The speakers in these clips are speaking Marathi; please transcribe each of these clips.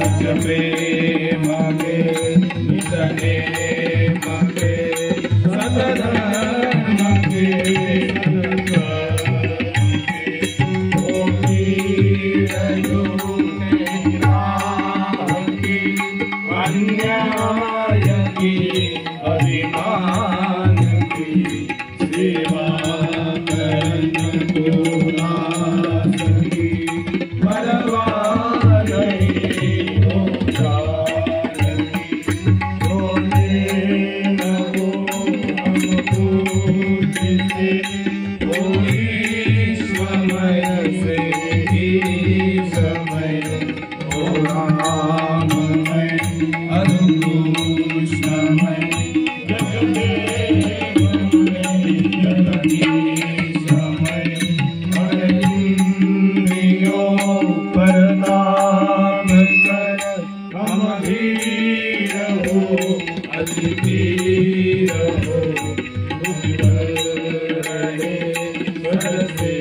सच प्रेम के निधने मगे सतधर्म के अन्याय की अभिमान की सेवा करन को ना सकी परवा नहीं होता बोले न हो हमको जिसे कोई समय से ही समय हो राम में अनुकृष्णमय जगदेव में जगदीशमय इंद्रियों पर ताप कर हम धीर हो अधीर हो रहे स्वर से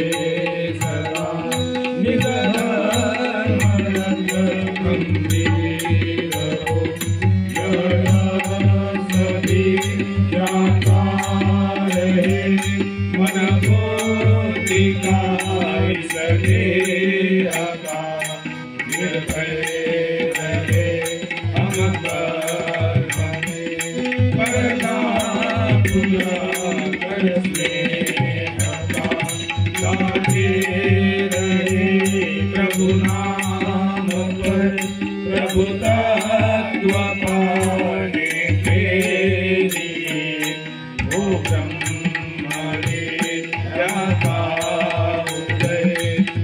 सदा निधन गंभीर हो सभी जाता रहे मन को दिखाई सके आका निर्भय रहे हम कर्म में परदा पूरा कर गाते रहे प्रभु नाम पर प्रभु तत्व पाने के लिए वो ब्रह्मणे व्यापा उदय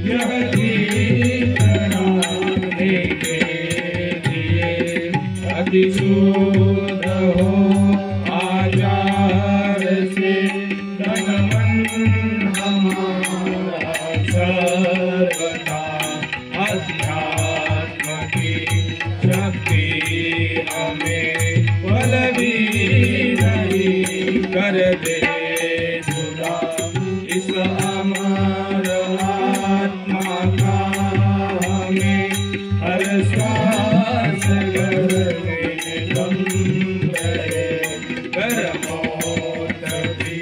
यह दीप कराने के लिए अतिशुद्ध हो आचार से तन मन हमारा सर्वथा अध्यात्म की शक्ति हमें बल भी नहीं कर दे सुधा इस अमर आत्मा का हमें हर श्वास करने दम रहे कर मौत भी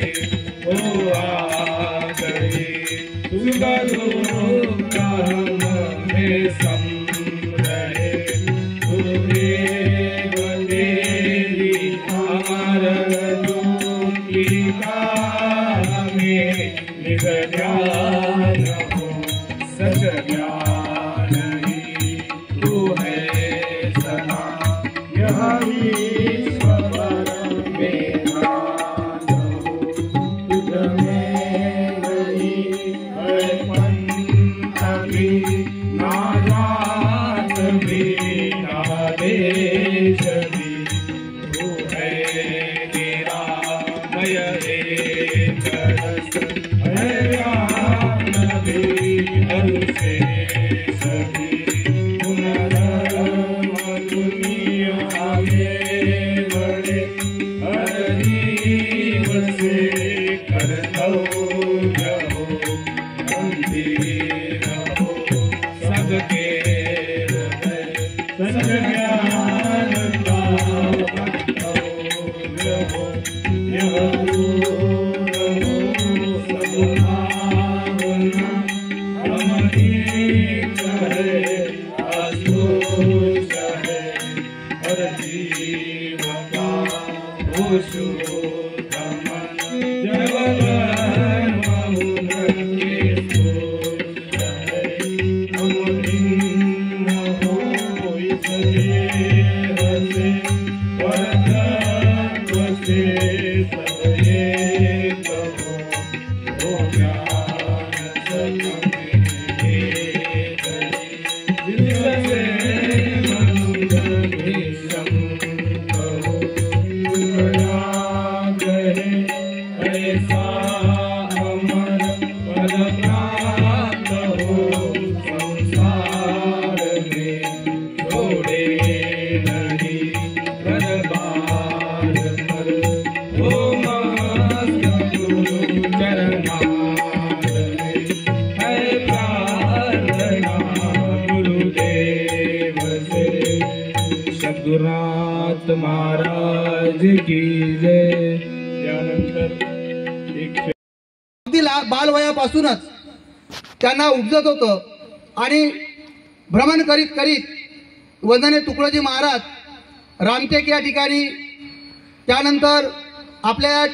हो आ गई सुख दुख हमें सम रहे गुरुदेव तेरी अमर दुखी का हमें निज ज्ञान हो सच ज्ञान ही तू है सदा यह ईश्वर मेरा हो तुझ में नहीं है पंथ भी ना जात भी ना देश भी तू है तेरा मय एक रस है ज्ञान भी अरु से सभी पुनर्धर्म दुनिया में बड़े हर जीव से कर्तव्य हो गंभीर हो सबके हृदय सच ज्ञान का कर्तव्य हो यह दूर हो सब भावना हम ठीक है असुष है हर जीव का हो शुद्ध मन जगत मौन के सोच है हम भिन्न हो इस देह से परतत्व से सब एक हो ज्ञान सच में एक जिससे मनुष्य भी संत हो सद्गुरुनाथ महाराज की जय। त्यानंतर अगदी बालवयापासूनच त्यांना उपजत होतं आणि भ्रमण करीत करीत वंदनीय तुकडोजी महाराज रामटेक या ठिकाणी, त्यानंतर आपल्या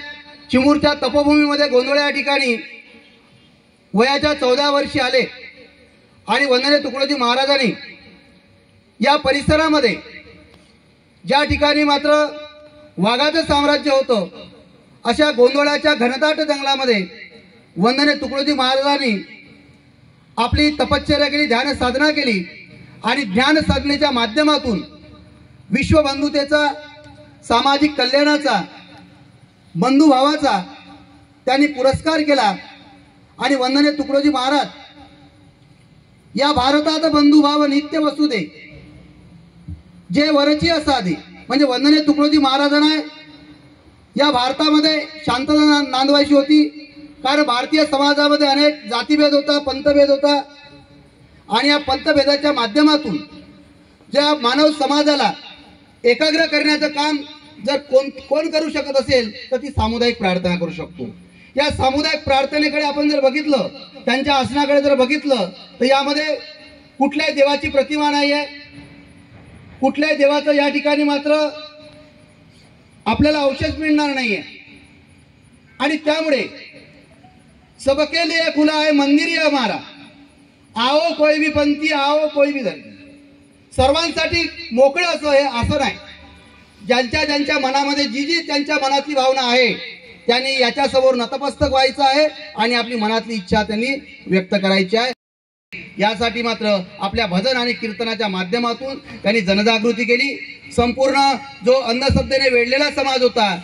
चिमूरच्या तपोभूमीमध्ये गोंधळ या ठिकाणी वयाच्या 14 वर्षी आले आणि वंदनीय तुकडोजी महाराजांनी या परिसरामध्ये ज्या ठिकाणी मात्र वाघाचं साम्राज्य होतं अशा गोंधळाच्या घनदाट जंगलामध्ये वंदनीय तुकडोजी महाराजांनी आपली तपश्चर्या केली, ध्यान साधना केली आणि ज्ञान साधनेच्या माध्यमातून विश्वबंधुतेचा, सामाजिक कल्याणाचा, बंधुभावाचा त्यांनी पुरस्कार केला। आणि वंदनीय तुकडोजी महाराज या भारतात बंधुभाव नित्य वसुदे जे वरची असाधी, म्हणजे वंदनीय तुकडोजी महाराजांना या भारतामध्ये शांतता नांदवायची होती। कारण भारतीय समाजामध्ये अनेक जातीभेद होता, पंथभेद होता आणि या पंथभेदाच्या माध्यमातून ज्या मानव समाजाला एकाग्र करण्याचं काम जर कोण करू शकत असेल तर ती सामुदायिक प्रार्थना करू शकतो। या सामुदायिक प्रार्थनेकडे आपण जर बघितलं, त्यांच्या आसनाकडे जर बघितलं तर यामध्ये कुठल्याही देवाची प्रतिमा नाही आहे, कुठल्याही देवाचं या ठिकाणी मात्र आपल्याला अवशेष मिळणार नाहीये। आणि त्यामुळे सबके लिए खुला है मंदिर ये हमारा, आओ कोई भी पंथी आओ कोई भी धर्म, सर्वांसाठी मोकळं असं हे असं नाही। ज्यांच्या ज्यांच्या मनामध्ये जी त्यांच्या मनातली भावना आहे त्यांनी याच्यासमोर नतमस्तक व्हायचं आहे आणि आपली मनातली इच्छा त्यांनी व्यक्त करायची आहे। यासाठी मात्र आपल्या भजन आणि कीर्तनाच्या माध्यमातून त्यांनी जनजागृती केली। संपूर्ण जो अंधश्रद्धेने वेढलेला समाज होता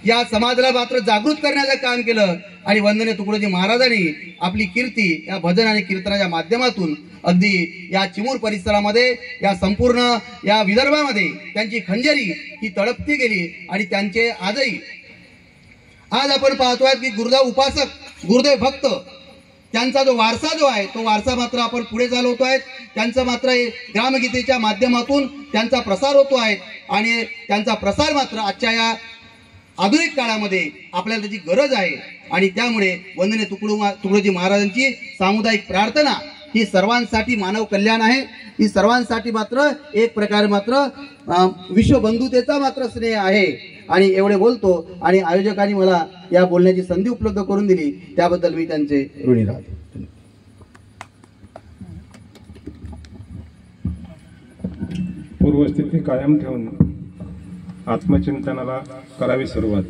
या समाजाला मात्र जागृत करण्याचं काम केलं आणि वंदनीय तुकडोजी महाराजांनी आपली कीर्ती या भजन आणि कीर्तनाच्या माध्यमातून अगदी या चिमूर परिसरामध्ये, या संपूर्ण या विदर्भामध्ये त्यांची खंजरी ही तळपती गेली। आणि त्यांचे आजही आज आपण पाहतोय की गुरुदेव उपासक, गुरुदेव भक्त त्यांचा जो वारसा जो आहे तो वारसा मात्र आपण पुढे चालवतोय। त्यांचा मात्र ग्रामगीतेच्या माध्यमातून त्यांचा प्रसार होतो आहे आणि त्यांचा प्रसार मात्र आजच्या या आधुनिक काळामध्ये आपल्याला त्याची गरज आहे। आणि त्यामुळे वंदनीय तुकडोजी महाराजांची सामुदायिक प्रार्थना ही सर्वांसाठी मानव कल्याण आहे, ही सर्वांसाठी मात्र एक प्रकारे मात्र विश्वबंधुतेचा मात्र स्नेह आहे। आणि एवढे बोलतो आणि आयोजकांनी मला या बोलण्याची संधी उपलब्ध करून दिली त्याबद्दल मी त्यांचे ऋणी राहतो। पूर्वस्थिती कायम ठेवून आत्मचिंतनाला करावी सुरुवात।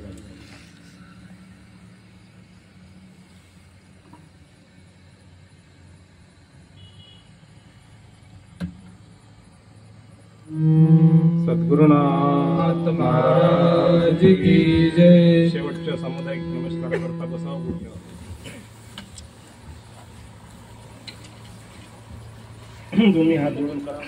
सद्गुरुनाथ महाराज की जय। शेवटच्या सामुदायिक नमस्कार करता बसावं पुढे। तुम्ही हात जोडून करा।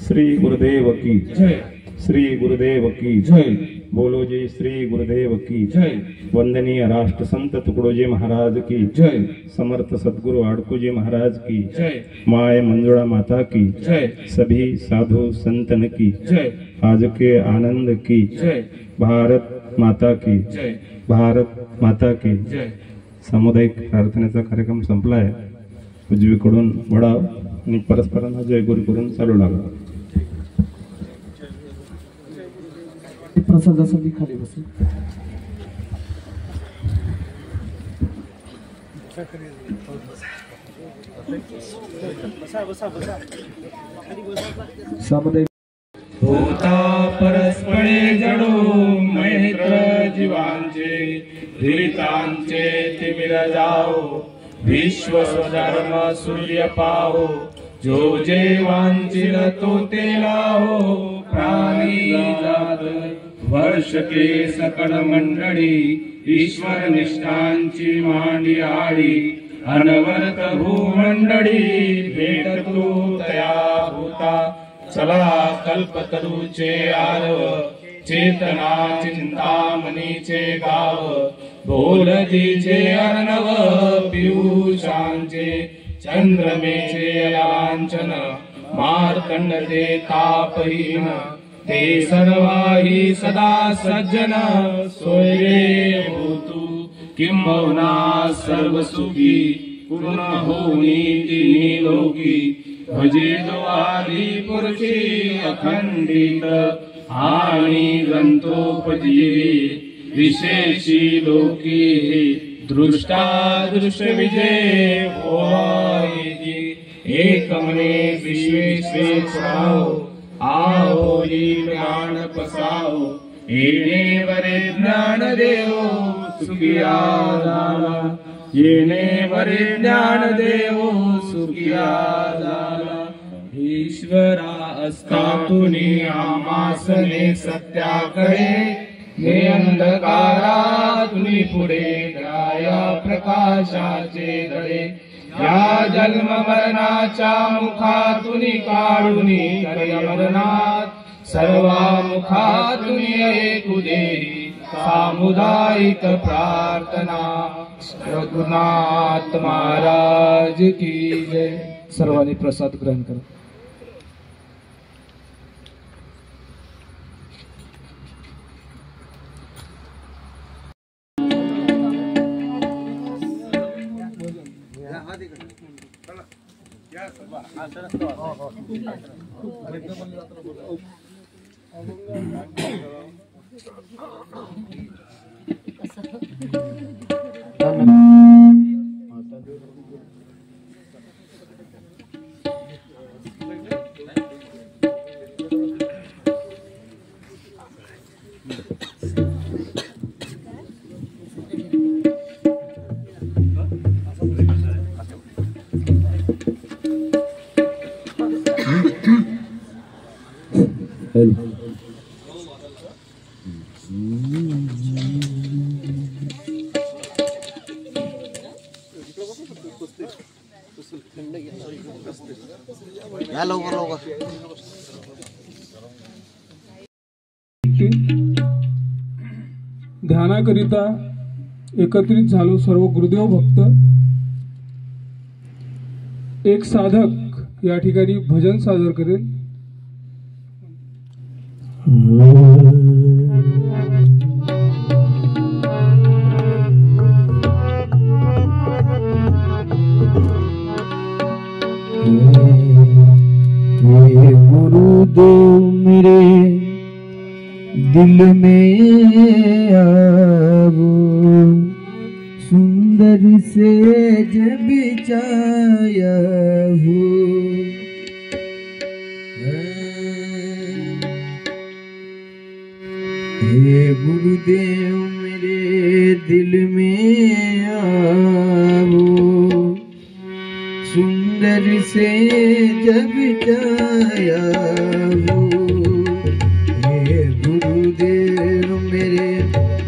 श्री गुरुदेव की जय। श्री गुरुदेव की जय। बोलो जय श्री गुरुदेव की जय। वंदनीय राष्ट्र संत तुकडोजी महाराज की जय। समर्थ सद्गुरु आडकोजी महाराज की जय। माय मंजुळा माता की जय। सभी साधु संतन की जय। आज के आनंद की जय। भारत माता की जय। भारत माता की जय। सामुदायिक प्रार्थनेचा कार्यक्रम संपलाय। उजवीकडून वडाव आणि परस्परांना जय गुरु करून चालू लागला। प्रसादासाठी खाली बसेल। सामुदायिक होता परस्परे जडो मैत्र जीवांचे धीरितांचे तिमिर जाओ विश्व स्वधर्म सूर्य पाहो जो जे वांचिल तो ते लाहो प्राणी जात वर्ष के सकल मंडळी ईश्वर निष्ठांची मांडी आडी अनवरत भूमंडळी भेट तू तया होता चला कल्पतरूचे आरव चेतना चिंतामणीचे गाव भोलजीचे अर्णव पियुषांचे चंद्रमेचे लांछन मार्तंड ते तापहीन ते सर्वाही सदा सज्जन सोयरे होतु किंबहुना सर्व सुखी पूर्ण होनी तिन्ही लोकी भजे जो आदि पुरुषी अखंडित आणि ग्रंथोपजीवी विशेषी लोकी दृष्टा दृश्य विजय होई एकमने विश्वेश्वराओ आओ ही ज्ञान पसाओ येणे वरे ज्ञान देवो सुखिया झाला येणे वरे ज्ञान देवो सुखिया झाला ईश्वरा असता तुनी आमासने सत्याकडे हे अंधकारा तुनी पुढे गाया प्रकाशाचे धडे या जन्म मरणाच्या मुखातुनी काढुनी कर्यमरणात सर्वा मुखातुनी ऐकू दे सामुदायिक प्रार्थना रघुनाथ महाराज की जय। सर्वांनी प्रसाद ग्रहण करा। ध्यानाकरिता एकत्रित झालो सर्व गुरुदेव भक्त। एक साधक या ठिकाणी भजन सादर करेल। गुरुदेव मेरे दिल में आवो सुंदर से जब बिछाया हो हे गुरुदेव मेरे दिल में आवो सुंदर से जब बिछाया हो गुरुदेव मेरे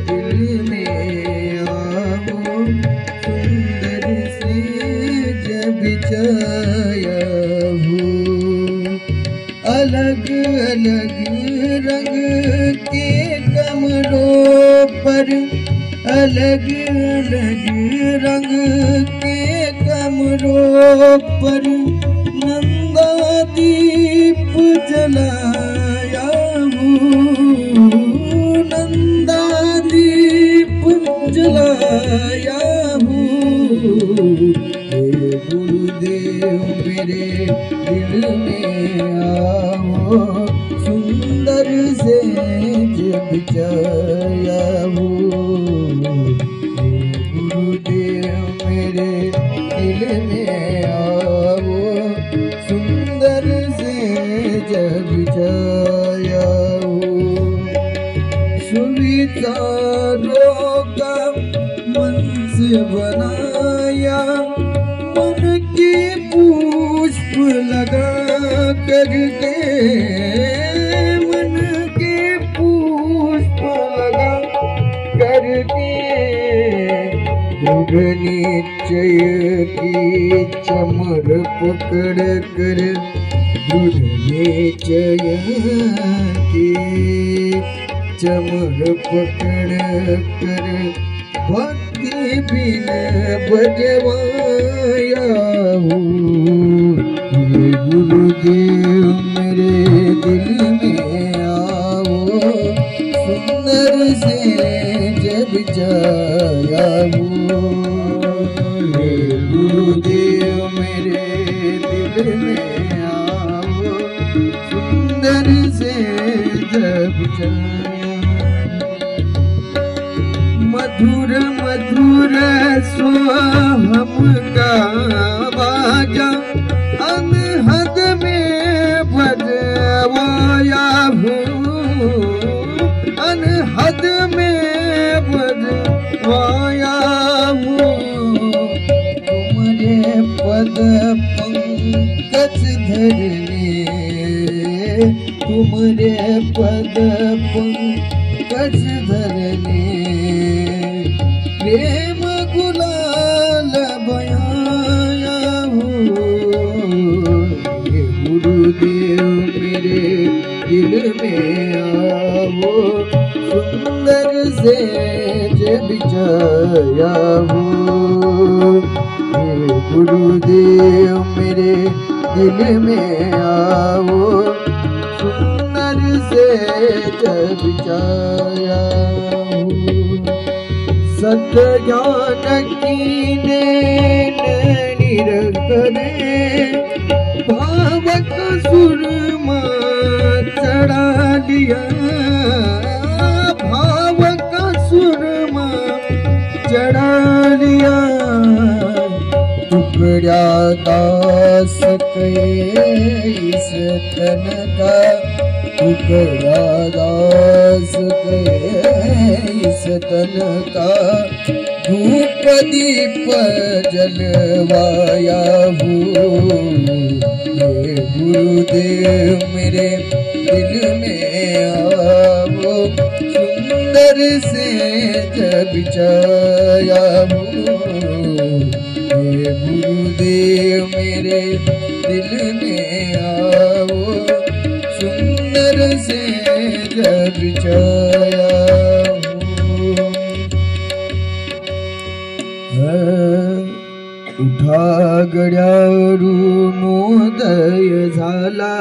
दिल में आओ सुंदर से जब छाया हो अलग अलग रंग के कमरों पर अलग अलग रंग के कमरों पर नंदा दीप जलाया नंदा दीप जलाया हूँ गुरुदेव मेरे दिल में आओ सुंदर से जब छाया हूँ गुरुदेव मेरे दिल में आओ सुंदर से जब छाया सुविचारों का मन से बनाया मन के पुष्प लगा करके मन के पुष्प दृढ़ निश्चय की चमर पकड़ कर, दृढ़ निश्चय की चमर पकड़ कर, भक्ति बिन बजवाया हूँ। ये गुरुदेव मेरे दिल में आओ, सुंदर से जब जाया हूँ। ये गुरुदेव मेरे दिल में आओ, सुंदर से जब जाया। मधुर मधुर सोहम का बाजा अनहद में बजवाया हूँ, अनहद में बजवाया हूँ। तुम्हारे पद पंकज धरने, तुम्हारे पद पंकज धरने, प्रेम गुलाल बयाया हूँ। ये गुरुदेव मेरे दिल में आओ, सुंदर से जब जाया हूँ। ये गुरुदेव मेरे दिल में आओ, सुंदर से जब जाया हूँ। सत्य ज्ञान कीने निरंतरे, भावक सुरमा चढ़ा लिया, भावक सुरमा चढ़ा लिया। टुकड़ा दास के इस तन का, टुकड़ा दास के इस तन का, धूप दीप जलवाया हूँ। ये गुरुदेव मेरे दिल में आओ, सुंदर से जब जाया हूँ। ये गुरुदेव मेरे दिल में आओ, सुंदर से जब जाया हूँ। उठा गड्यावरूनोदय झाला,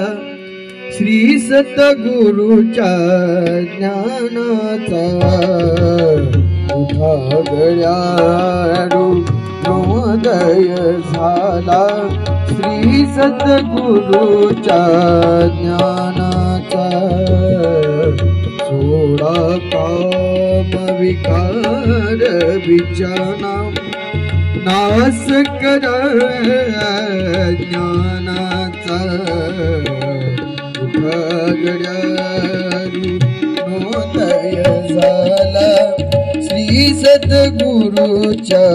श्री सतगुरुच्या ज्ञानाचा। उठा गड्यावरूनोदय झाला, श्री सतगुरुच्या ज्ञानाचा। सोडा काम विकार विचाना, नाश कर ज्ञानाचा। उठा गड्यावरूनोदय झाला, श्री सद्गुरूच्या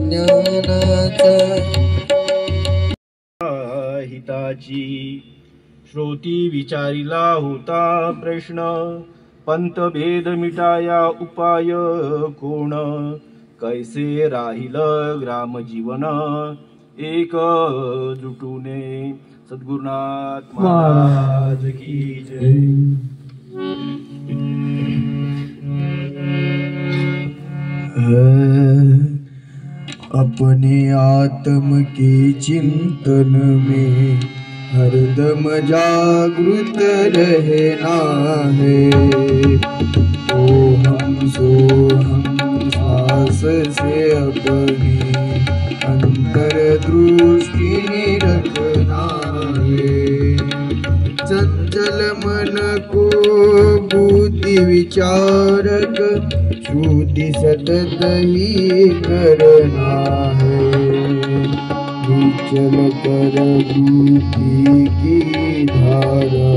ज्ञानाचा। हिताची श्रोती विचारिला होता प्रश्न, पंत भेद मिटाया उपाय कोण। कैसे राहिल ग्राम जीवन एक जुटूने, सद्गुरुनाथ महाराज की जय। अपने आत्म के चिंतन में हरदम जागृत रहना है। ओहम सोहम श्वास से अपनी अंतर दृष्टि रखना है। चंचल मन को बुद्धि विचारक श्रुति सतत ही करना है। चल कर बुद्धि की धारा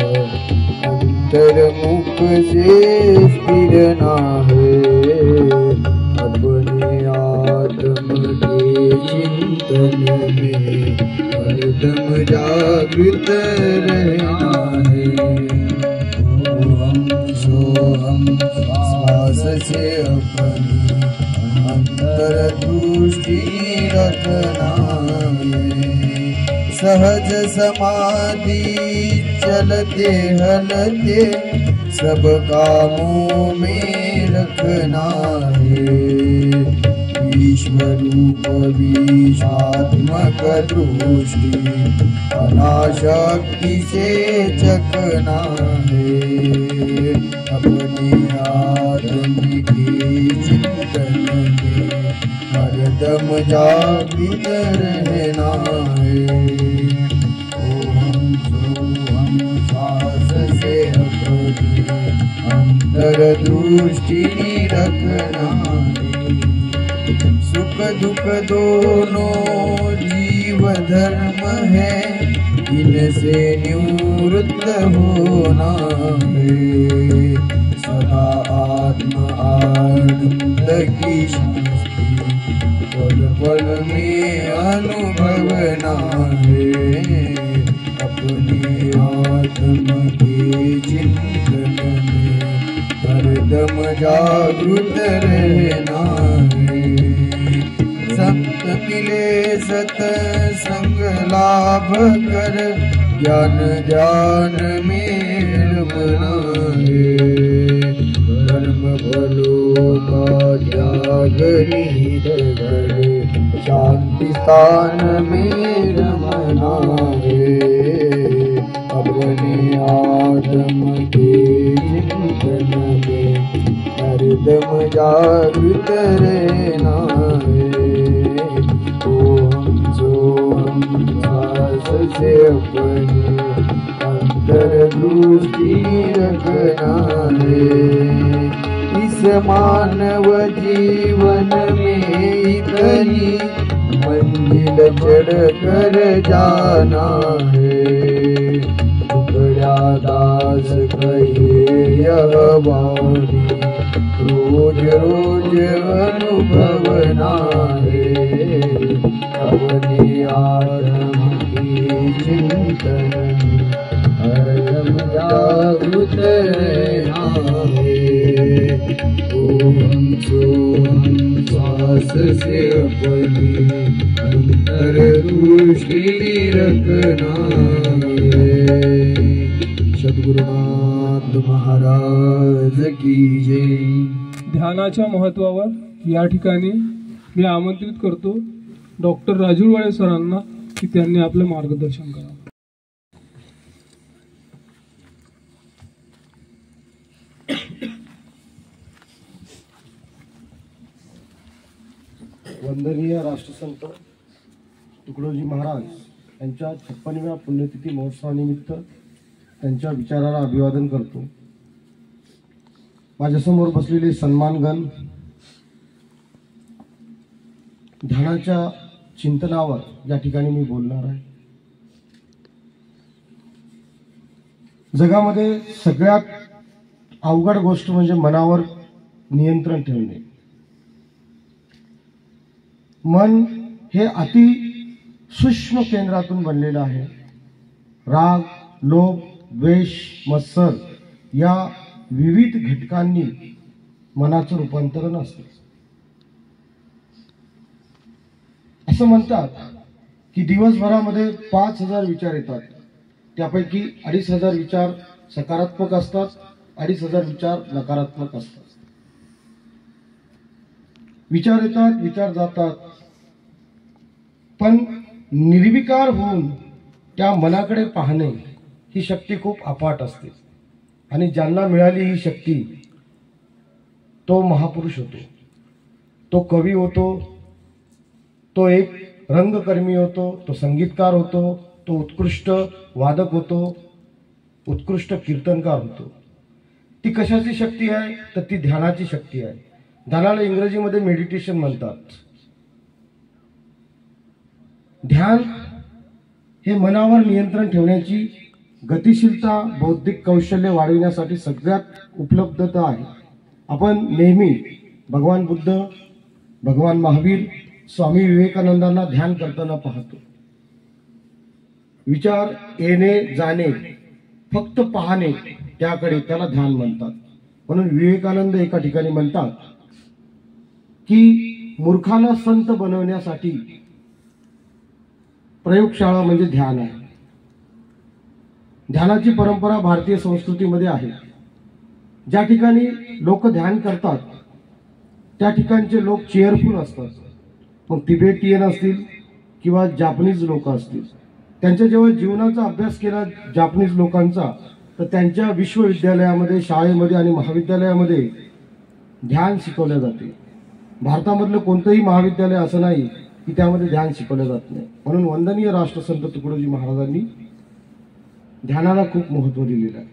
अंतर्मुख से स्थिरना है। अपने आत्म के चिंतन में हरदम जागृत रहना है। ओम सोहम श्वास से अपनी अंतरदृष्टि रखना है। सहज समाधि चलते हलते सब कामों में रखना है। विश्वरूप विश्वात्मक दृष्टि अनाशक्ति से चखना है। अपने आत्म के चिंतन में हरदम जागृत रहना है। ओम सोहम श्वास से अपनी अंतर दृष्टि रखना है। सुख दुख दोनों जीव धर्म है, इनसे निवृत्त होना है। सदा आत्म आनंद की शांति पल पल में अनुभवना है। अपने आत्म के चिंतन में हरदम जागृत रहना है। संत मिले सत्संग लाभ कर ज्ञान ध्यान में बना है। धर्म भलो का त्याग निहित कर शांति स्थान में रमना है। अपने आत्म के चिंतन में हरदम जागृत रहना है। ओम सोहम श्वास से अपने अंतर दृष्टि रखना है। इस मानव जीवन में इतनी मंजिल चढ़ कर जाना है। टुकड़ा दास कहे यह वाणी रोज रोज अनुभवना है। अपने आत्म के चिंतन में हरदम जागृत रहना है। ओम सोहम श्वास से अपनी अंतर दृष्टि रखना है। सद्गुरुनाथ महाराज की जय। ध्यानाच्या महत्त्वावर या ठिकाणी मी आमंत्रित करतो डॉक्टर राजुळवाडे सरांना की त्यांनी आपलं मार्गदर्शन करावं. वंदनीय राष्ट्रसंत तुकडोजी महाराज यांच्या 56व्या पुण्यतिथी महोत्सवानिमित्त त्यांच्या विचाराला अभिवादन करतो. माझ्यासमोर बसलेले सन्मानगण, ध्यानाच्या चिंतनावर या ठिकाणी मी बोलणार आहे. जगामध्ये सगळ्यात अवघड गोष्ट म्हणजे मनावर नियंत्रण ठेवणे. मन हे अति सूक्ष्म केंद्रातून बनलेलं आहे. राग, लोभ, द्वेष, मत्सर या विविध घटकांनी मनाचं रूपांतरण असते. असं म्हणतात की दिवसभरामध्ये 5000 विचार येतात. त्यापैकी 2500 विचार सकारात्मक असतात, 2500 विचार नकारात्मक असतात. विचार येतात, विचार जातात, पण निर्विकार होऊन त्या मनाकडे पाहणे ही शक्ती खूप अफाट असते. आणि ज्यांना मिळाली ही शक्ती तो महापुरुष होतो, तो कवी होतो, तो एक रंगकर्मी होतो, तो संगीतकार होतो, तो उत्कृष्ट वादक होतो, उत्कृष्ट कीर्तनकार होतो. ती कशाची शक्ती आहे तर ती ध्यानाची शक्ती आहे. ध्यानाला इंग्रजीमध्ये मेडिटेशन म्हणतात. ध्यान हे मनावर नियंत्रण ठेवण्याची गतिशीलता, बौद्धिक कौशल्य वाढविण्यासाठी सगळ्यात उपलब्धता आहे. आपण नेहमी भगवान बुद्ध, भगवान महावीर, स्वामी विवेकानंदांना ध्यान करताना पाहतो. विचार येणे जाणे, फक्त पाहणे त्याकडे, त्याला ध्यान म्हणतात. म्हणून विवेकानंद एका ठिकाणी म्हणतात की मूर्खाला संत बनवण्यासाठी प्रयोगशाळा म्हणजे ध्यान आहे. ध्यानाची परंपरा भारतीय संस्कृतीमध्ये आहे. ज्या ठिकाणी लोक ध्यान करतात त्या ठिकाणचे लोक चेअरफुल असतात. मग तिबेटियन असतील किंवा जापनीज लोक असतील, त्यांच्या जेव्हा जीवनाचा अभ्यास केला जापनीज लोकांचा, तर त्यांच्या विश्वविद्यालयामध्ये, शाळेमध्ये आणि महाविद्यालयामध्ये ध्यान शिकवले जाते. भारतामधलं कोणतंही महाविद्यालय असं नाही की त्यामध्ये ध्यान शिकवलं जात नाही. म्हणून वंदनीय राष्ट्रसंत तुकडोजी महाराजांनी ध्यानाला खूप महत्त्व दिलेलं आहे.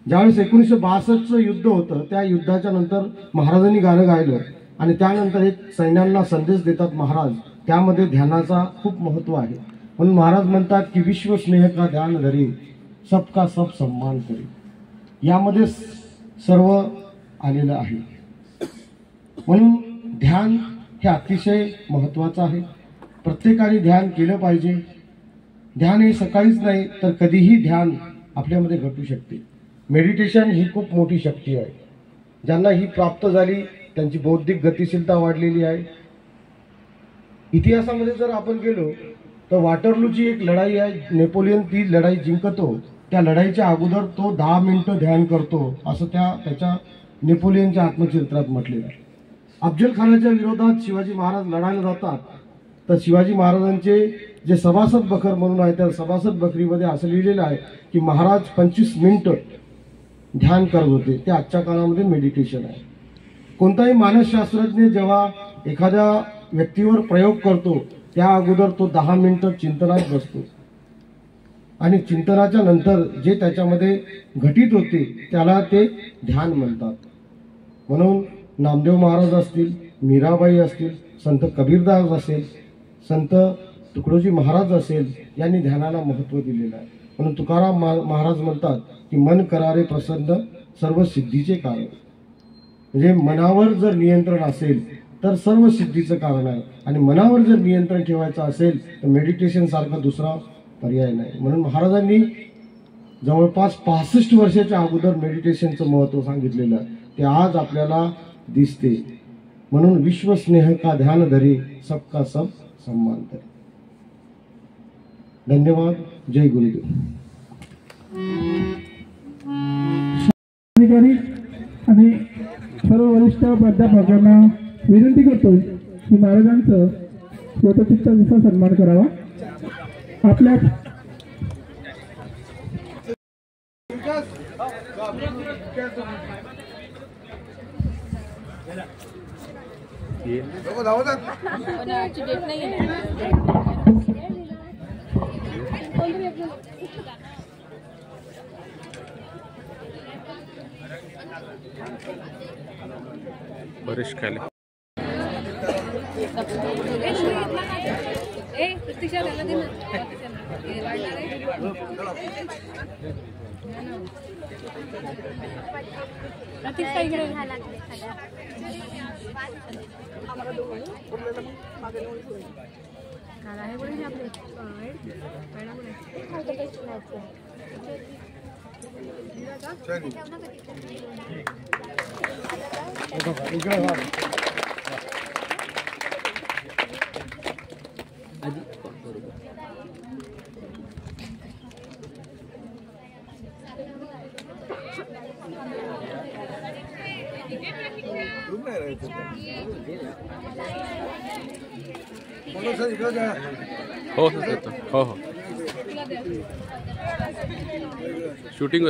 ज्यावेळेस 1962चं युद्ध होतं, त्या युद्धाच्या नंतर महाराजांनी गाणं गायलं आणि त्यानंतर एक सैन्यांना संदेश देतात महाराज, त्यामध्ये ध्यानाचा खूप महत्त्व आहे. म्हणून महाराज म्हणतात की विश्व स्नेह का ध्यान धरे, सबका सब सम्मान करे. यामध्ये सर्व आलेलं आहे. म्हणून ध्यान हे अतिशय महत्त्वाचं आहे. प्रत्येकाने ध्यान केलं पाहिजे. ध्यान हे सकाळीच नाही तर कधीही ध्यान आपल्यामध्ये घटू शकते. मेडिटेशन ही खूप मोठी शक्ती आहे. ज्यांना ही प्राप्त झाली त्यांची बौद्धिक गतिशीलता वाढलेली आहे. इतिहासामध्ये जर आपण गेलो तर वाटरलूची एक लढाई आहे. नेपोलियन ती लढाई जिंकतो. त्या लढाईच्या अगोदर तो 10 मिनिटं ध्यान करतो, असं त्याच्या नेपोलियनच्या आत्मचरित्रात म्हटलेलं आहे. अफजल खानाच्या विरोधात शिवाजी महाराज लढायला जातात, तर शिवाजी महाराजांचे जे सभासद बखर म्हणून आहे त्या सभासद बखरीमध्ये असं लिहिलेलं आहे की महाराज 25 मिनिटं ध्यान करत होते. ते आजच्या काळामध्ये मेडिटेशन आहे. कोणताही मानसशास्त्रज्ञ जेव्हा एखाद्या व्यक्तीवर प्रयोग करतो त्या अगोदर तो 10 मिनिटं चिंतनात बसतो आणि चिंतनाच्या नंतर जे त्याच्यामध्ये घटित होते त्याला ते ध्यान म्हणतात. म्हणून नामदेव महाराज असतील, मीराबाई असतील, संत कबीरदास असेल, संत तुकडोजी महाराज असेल, यांनी ध्यानाला महत्त्व दिलेलं आहे. म्हणून तुकाराम महाराज म्हणतात की मन करारे प्रसन्न सर्व सिद्धीचे कारण. म्हणजे मनावर जर नियंत्रण असेल तर सर्व सिद्धीचं कारण आहे. आणि मनावर जर नियंत्रण ठेवायचं असेल तर मेडिटेशन सारखा दुसरा पर्याय नाही. म्हणून महाराजांनी जवळपास 65 वर्षाच्या अगोदर मेडिटेशनचं महत्त्व सांगितलेलं आहे. ते आज आपल्याला दिसते. म्हणून विश्व स्नेह का ध्यान धरे, सबका सब सम्मान करे. धन्यवाद. जय गुरुदेव. अधिकारी आणि सर्व वरिष्ठ प्राध्यापकांना विनंती करतो की महाराजांचं स्वतःचित्ताचा सन्मान करावा. आपल्या बरेच खाले हो हो हो शूटिंग